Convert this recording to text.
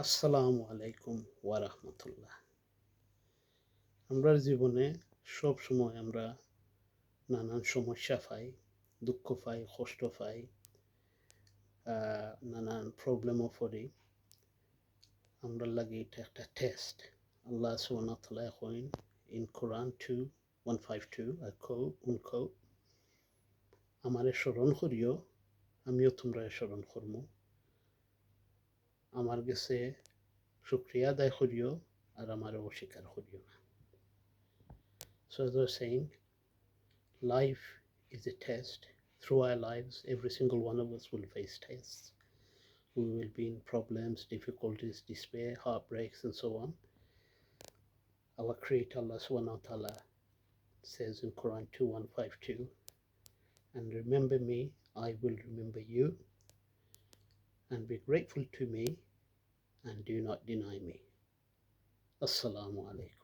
আসসালামু আলাইকুম ওয়া রাহমাতুল্লাহ। আমরার জীবনে সব সময় আমরা নানান সমস্যা পাই, দুঃখ পাই, কষ্ট পাই, নানান প্রবলেমও পড়ি। আমরার লাগি এটা একটা টেস্ট। আল্লাহ সুবহানাহু ওয়া তাআলা coin in Quran 2:152 I quote unquote আমারে স্মরণ করিও আমিও তোমরা স্মরণ করমু। আমার কাছে শুকরিয়া আদায় করিও আর আমারে অস্বীকার করিও না। So as I was saying, life is a test. Through our lives, every single one of us will face tests. We will be in problems, difficulties, despair, heartbreaks, and so on. Our Creator Allah subhanahu wa ta'ala says in Quran 2:152, and remember me, I will remember you, and be grateful to me, and do not deny me. Assalamu alaikum.